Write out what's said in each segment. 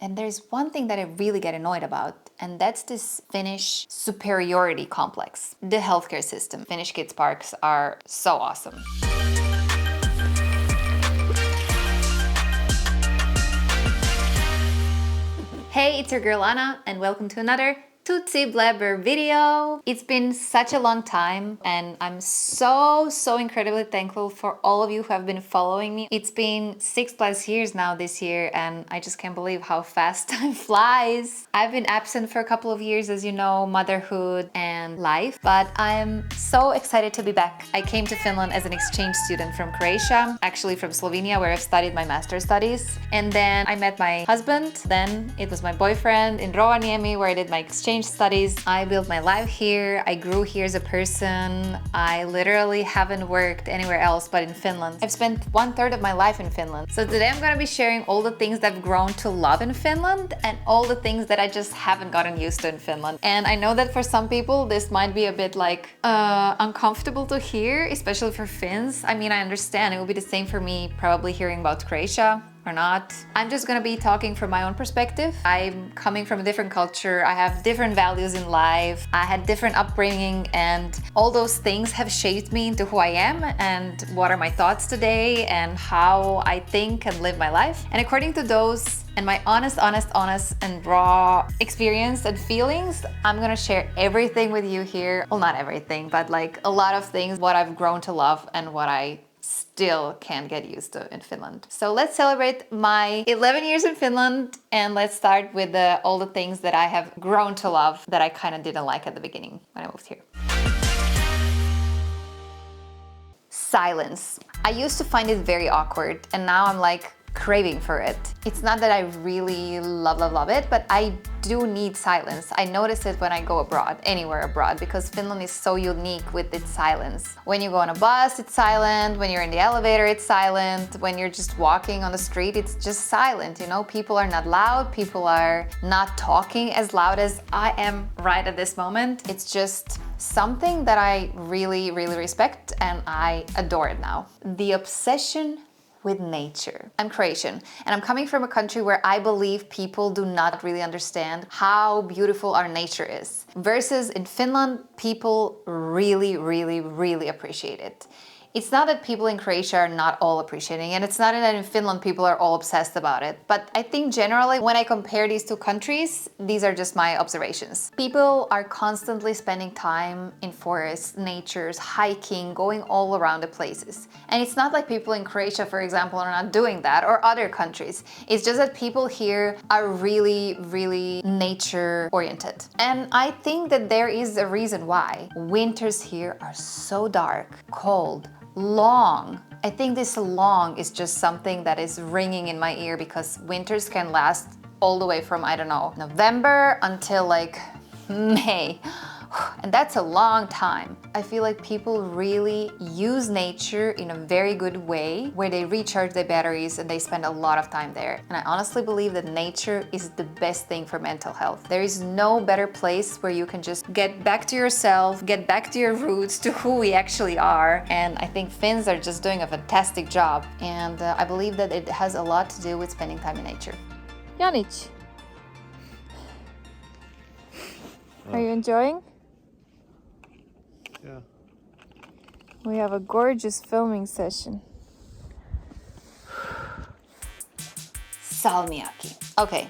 And there's one thing that I really get annoyed about, and that's this Finnish superiority complex. The healthcare system. Finnish kids' parks are so awesome. Hey, it's your girl Anna, and welcome to another Tootsie Blabber video. It's been such a long time, and I'm so incredibly thankful for all of you who have been following me. It's been 6+ years now this year, and I just can't believe how fast time flies. I've been absent for a couple of years, as you know, motherhood and life, but I'm so excited to be back. I came to Finland as an exchange student from Croatia, actually from Slovenia, where I've studied my master's studies. And then I met my husband, then it was my boyfriend in Rovaniemi, where I did my exchange studies. I built my life here. I grew here as a person. I literally haven't worked anywhere else but in Finland. I've spent 1/3 of my life in Finland. So today I'm gonna be sharing all the things that I've grown to love in Finland and all the things that I just haven't gotten used to in Finland. And I know that for some people this might be a bit like uncomfortable to hear, especially for Finns. I mean, I understand. It will be the same for me probably hearing about Croatia or not. I'm just gonna be talking from my own perspective. I'm coming from a different culture. I have different values in life. I had different upbringing, and all those things have shaped me into who I am and what are my thoughts today and how I think and live my life. And according to those and my honest and raw experience and feelings, I'm gonna share everything with you here. Well, not everything, but like a lot of things, what I've grown to love and what I still can't get used to in Finland. So let's celebrate my 11 years in Finland, and let's start with all the things that I have grown to love that I kind of didn't like at the beginning when I moved here. Silence. I used to find it very awkward, and now I'm like craving for it. It's not that I really love it, but I do need silence. I notice it when I go abroad, anywhere abroad, because Finland is so unique with its silence. When you go on a bus, it's silent. When you're in the elevator, it's silent. When you're just walking on the street, it's just silent. You know, people are not loud. People are not talking as loud as I am right at this moment. It's just something that I really respect, and I adore it now. The obsession with nature. I'm Croatian, and I'm coming from a country where I believe people do not really understand how beautiful our nature is. Versus in Finland, people really appreciate it. It's not that people in Croatia are not all appreciating it. It's not that in Finland people are all obsessed about it. But I think generally when I compare these two countries, these are just my observations. People are constantly spending time in forests, natures, hiking, going all around the places. And it's not like people in Croatia, for example, are not doing that, or other countries. It's just that people here are really nature oriented. And I think that there is a reason why. Winters here are so dark, cold, long. I think this long is just something that is ringing in my ear, because winters can last all the way from, I don't know, November until like May. And that's a long time. I feel like people really use nature in a very good way, where they recharge their batteries and they spend a lot of time there. And I honestly believe that nature is the best thing for mental health. There is no better place where you can just get back to yourself, get back to your roots, to who we actually are. And I think Finns are just doing a fantastic job. And I believe that it has a lot to do with spending time in nature. Janic, are you enjoying? Yeah. We have a gorgeous filming session. Salmiakki. Okay,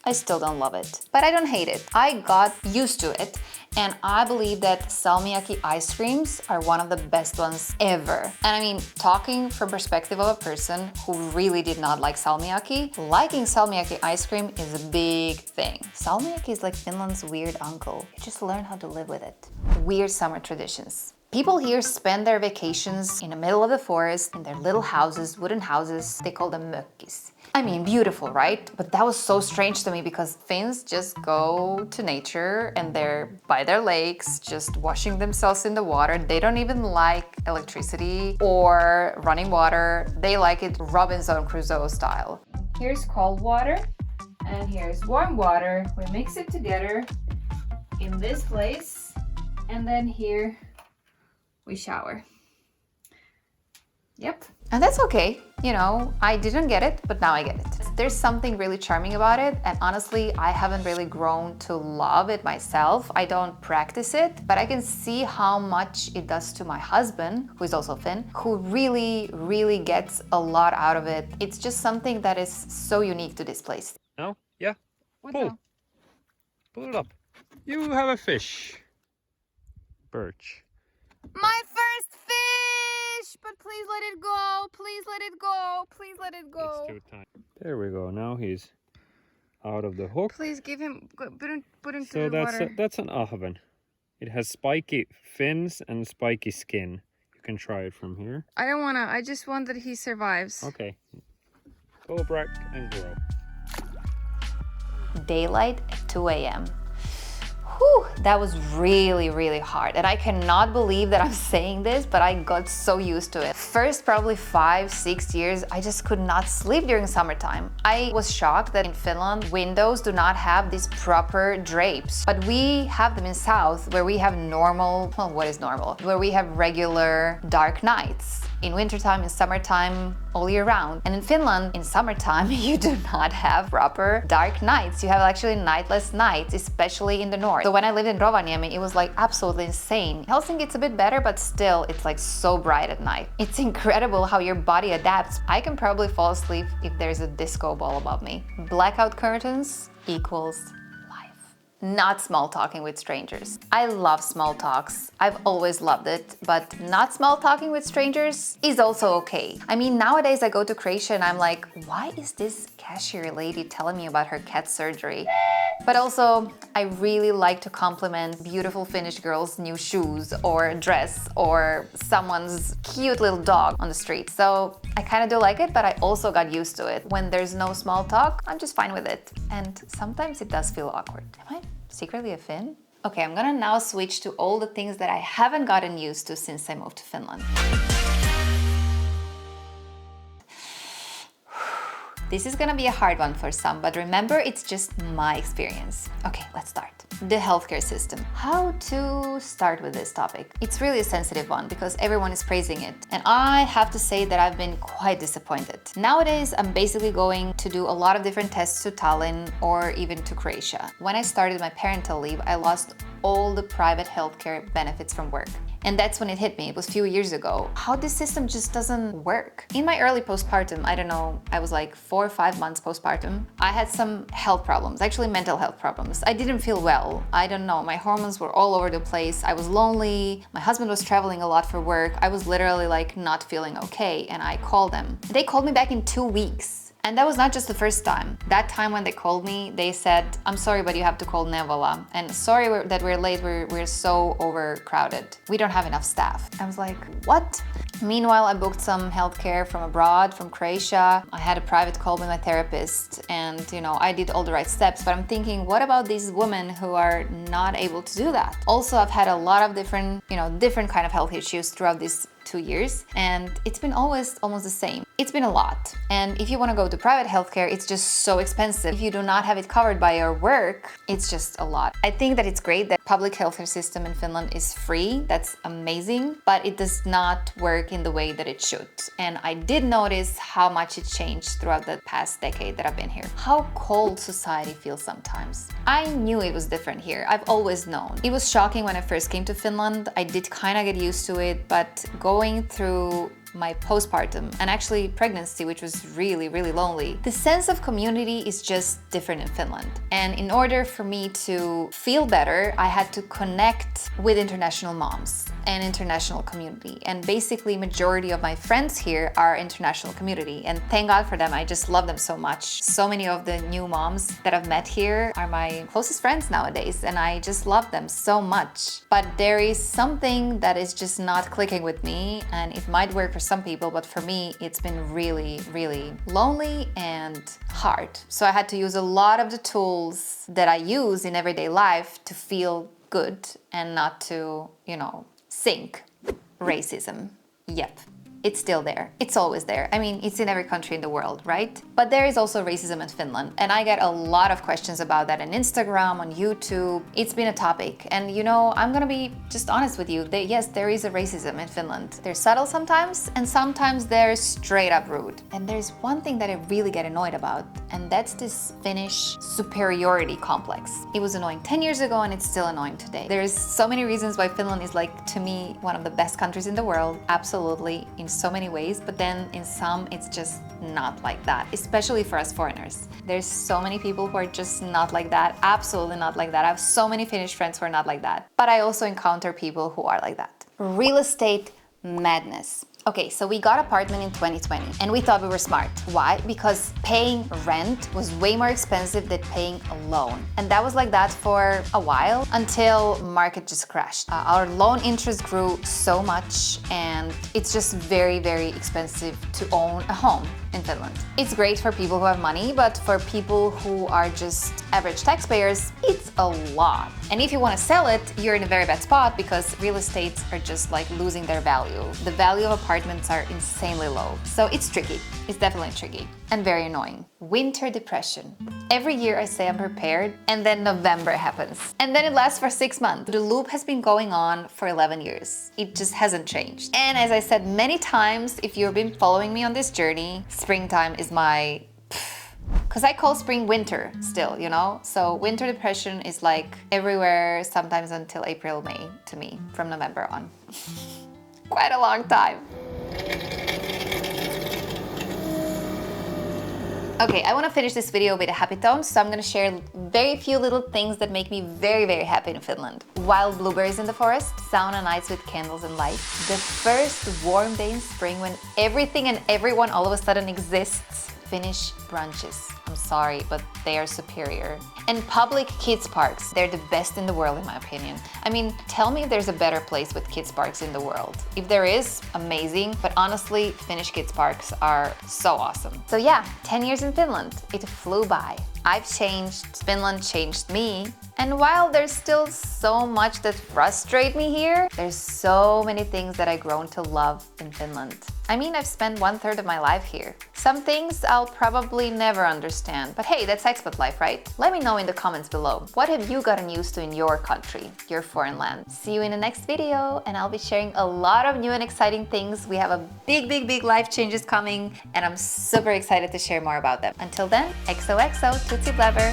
I still don't love it, but I don't hate it. I got used to it, and I believe that salmiakki ice creams are one of the best ones ever. And I mean, talking from perspective of a person who really did not like salmiakki, liking salmiakki ice cream is a big thing. Salmiakki is like Finland's weird uncle. You just learn how to live with it. Weird summer traditions. People here spend their vacations in the middle of the forest, in their little houses, wooden houses. They call them mökkis. I mean, beautiful, right? But that was so strange to me, because Finns just go to nature and they're by their lakes, just washing themselves in the water. They don't even like electricity or running water. They like it Robinson Crusoe style. Here's cold water and here's warm water. We mix it together in this place, and then here we shower. Yep. And that's okay. You know, I didn't get it, but now I get it. There's something really charming about it, and honestly, I haven't really grown to love it myself. I don't practice it, but I can see how much it does to my husband, who is also Finn, who really, really gets a lot out of it. It's just something that is so unique to this place. No? Yeah. What Pull. now? Pull it up. You have a fish. Birch. My first fish! But please let it go. Please let it go. Please let it go. It's too tiny. There we go. Now he's out of the hook. Please give him, put him So to the water. that's an ahven. It has spiky fins and spiky skin. You can try it from here. I don't wanna, I just want that he survives. Okay. Go back and grow. Daylight at 2 a.m. Whew, that was really, really hard. And I cannot believe that I'm saying this, but I got so used to it. First, probably 5-6 years, I just could not sleep during summertime. I was shocked that in Finland, windows do not have these proper drapes. But we have them in South, where we have normal, well, what is normal? Where we have regular dark nights. In wintertime, in summertime, all year round. And in Finland, in summertime, you do not have proper dark nights. You have actually nightless nights, especially in the north. So when I lived in Rovaniemi, it was like absolutely insane. Helsinki, it's a bit better, but still, it's like so bright at night. It's incredible how your body adapts. I can probably fall asleep if there's a disco ball above me. Blackout curtains equals not small talking with strangers. I love small talks. I've always loved it, but not small talking with strangers is also okay. I mean, nowadays I go to Croatia and I'm like, why is this cashier lady telling me about her cat surgery? But also, I really like to compliment beautiful Finnish girls' new shoes or dress or someone's cute little dog on the street. So I kind of do like it, but I also got used to it. When there's no small talk, I'm just fine with it. And sometimes it does feel awkward. Am I secretly a Finn? Okay, I'm gonna now switch to all the things that I haven't gotten used to since I moved to Finland. This is gonna be a hard one for some, but remember, it's just my experience. Okay, let's start. The healthcare system. How to start with this topic? It's really a sensitive one because everyone is praising it. And I have to say that I've been quite disappointed. Nowadays, I'm basically going to do a lot of different tests to Tallinn or even to Croatia. When I started my parental leave, I lost all the private healthcare benefits from work. And that's when it hit me. It was a few years ago. How this system just doesn't work. In my early postpartum, I don't know, I was like 4 or 5 months postpartum, I had some health problems, actually mental health problems. I didn't feel well. I don't know, my hormones were all over the place. I was lonely. My husband was traveling a lot for work. I was literally like not feeling okay, and I called them. They called me back in 2 weeks. And that was not just the first time. That time when they called me, they said, I'm sorry, but you have to call Neuvola. And sorry that we're late, we're so overcrowded. We don't have enough staff. I was like, what? Meanwhile, I booked some healthcare from abroad, from Croatia. I had a private call with my therapist and, you know, I did all the right steps, but I'm thinking, what about these women who are not able to do that? Also, I've had a lot of different kind of health issues throughout these 2 years, and it's been always almost the same. It's been a lot. And if you want to go to private healthcare, it's just so expensive. If you do not have it covered by your work, it's just a lot. I think that it's great that public healthcare system in Finland is free. That's amazing, but it does not work in the way that it should. And I did notice how much it changed throughout the past decade that I've been here. How cold society feels sometimes. I knew it was different here. I've always known. It was shocking when I first came to Finland. I did kind of get used to it, but going through my postpartum and actually pregnancy, which was really, really lonely. The sense of community is just different in Finland. And in order for me to feel better, I had to connect with international moms and international community. And basically majority of my friends here are international community. And thank God for them. I just love them so much. So many of the new moms that I've met here are my closest friends nowadays. And I just love them so much. But there is something that is just not clicking with me, and it might work for some people, but for me, it's been really, really lonely and hard. So I had to use a lot of the tools that I use in everyday life to feel good and not to, sink. Racism. Yep. It's still there. It's always there. I mean, it's in every country in the world, right? But there is also racism in Finland. And I get a lot of questions about that on Instagram, on YouTube. It's been a topic. And you know, I'm gonna be just honest with you. Yes, there is a racism in Finland. They're subtle sometimes, and sometimes they're straight up rude. And there's one thing that I really get annoyed about, and that's this Finnish superiority complex. It was annoying 10 years ago and it's still annoying today. There's so many reasons why Finland is, like, to me, one of the best countries in the world, absolutely, in so many ways, but then in some it's just not like that, especially for us foreigners. There's so many people who are just not like that, absolutely not like that. I have so many Finnish friends who are not like that, but I also encounter people who are like that. Real estate madness. Okay, so we got an apartment in 2020 and we thought we were smart. Why? Because paying rent was way more expensive than paying a loan. And that was like that for a while until market just crashed. Our loan interest grew so much and it's just very, very expensive to own a home in Finland. It's great for people who have money, but for people who are just average taxpayers, it's a lot. And if you want to sell it, you're in a very bad spot because real estates are just like losing their value. The value of apartments are insanely low. So it's tricky. It's definitely tricky and very annoying. Winter depression. Every year I say I'm prepared and then November happens. And then it lasts for 6 months. The loop has been going on for 11 years. It just hasn't changed. And as I said many times, if you've been following me on this journey, springtime is my... Because I call spring winter still, you know? So winter depression is like everywhere, sometimes until April, May to me, from November on. Quite a long time. Okay, I want to finish this video with a happy tone, so I'm going to share very few little things that make me very, very happy in Finland. Wild blueberries in the forest, sauna nights with candles and lights, the first warm day in spring when everything and everyone all of a sudden exists, Finnish brunches. I'm sorry, but they are superior. And public kids parks, they're the best in the world in my opinion. I mean, tell me if there's a better place with kids parks in the world. If there is, amazing, but honestly, Finnish kids parks are so awesome. So yeah, 10 years in Finland, it flew by. I've changed, Finland changed me, and while there's still so much that frustrates me here, there's so many things that I've grown to love in Finland. I mean, I've spent 1/3 of my life here. Some things I'll probably never understand, but hey, that's expat life, right? Let me know in the comments below. What have you gotten used to in your country, your foreign land? See you in the next video, and I'll be sharing a lot of new and exciting things. We have a big life changes coming, and I'm super excited to share more about them. Until then, XOXO, Tootsie Blabber.